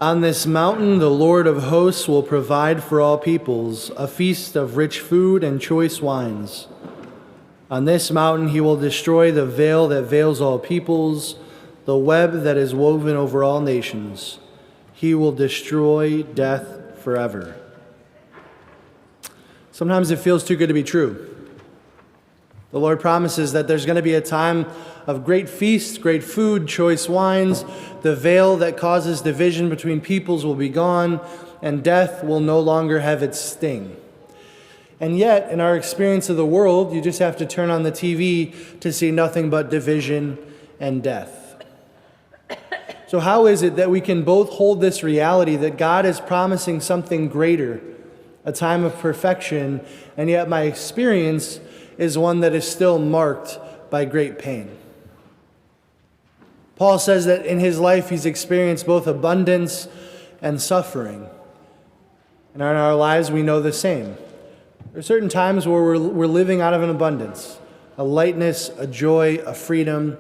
On this mountain, the Lord of hosts will provide for all peoples a feast of rich food and choice wines. On this mountain, he will destroy the veil that veils all peoples, the web that is woven over all nations. He will destroy death forever. Sometimes it feels too good to be true. The Lord promises that there's going to be a time of great feasts, great food, choice wines. The veil that causes division between peoples will be gone, and death will no longer have its sting. And yet, in our experience of the world, you just have to turn on the TV to see nothing but division and death. So how is it that we can both hold this reality that God is promising something greater, a time of perfection, and yet my experience is one that is still marked by great pain? Paul says that in his life he's experienced both abundance and suffering. And in our lives we know the same. There are certain times where we're living out of an abundance, a lightness, a joy, a freedom,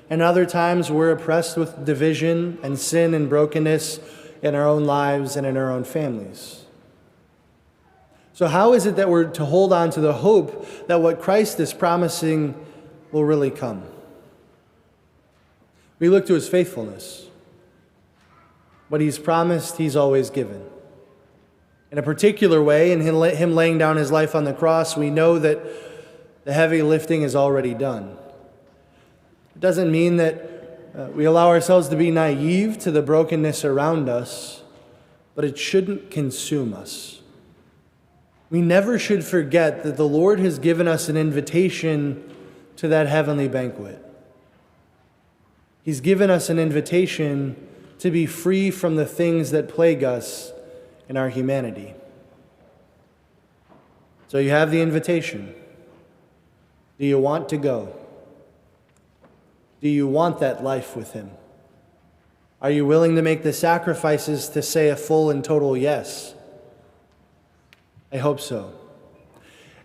and other times we're oppressed with division and sin and brokenness in our own lives and in our own families. So how is it that we're to hold on to the hope that what Christ is promising will really come? We look to his faithfulness. What he's promised, he's always given. In a particular way, in him laying down his life on the cross, we know that the heavy lifting is already done. It doesn't mean that we allow ourselves to be naive to the brokenness around us, but it shouldn't consume us. We never should forget that the Lord has given us an invitation to that heavenly banquet. He's given us an invitation to be free from the things that plague us in our humanity. So you have the invitation. Do you want to go? Do you want that life with him? Are you willing to make the sacrifices to say a full and total yes? I hope so.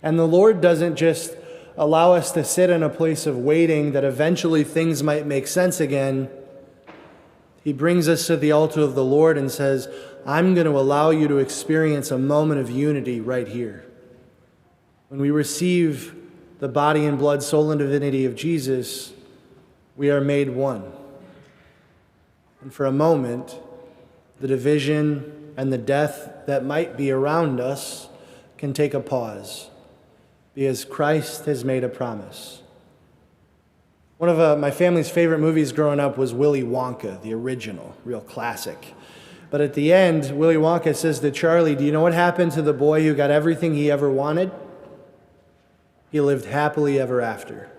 And the Lord doesn't just allow us to sit in a place of waiting that eventually things might make sense again. He brings us to the altar of the Lord and says, I'm going to allow you to experience a moment of unity right here. When we receive the body and blood, soul and divinity of Jesus, we are made one. And for a moment, the division and the death that might be around us can take a pause, because Christ has made a promise. One of my family's favorite movies growing up was Willy Wonka, the original, real classic. But at the end, Willy Wonka says to Charlie, do you know what happened to the boy who got everything he ever wanted? He lived happily ever after.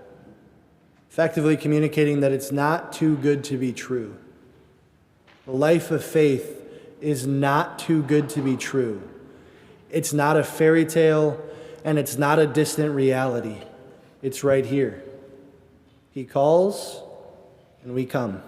Effectively communicating that it's not too good to be true. The life of faith is not too good to be true. It's not a fairy tale, and it's not a distant reality. It's right here. He calls, and we come.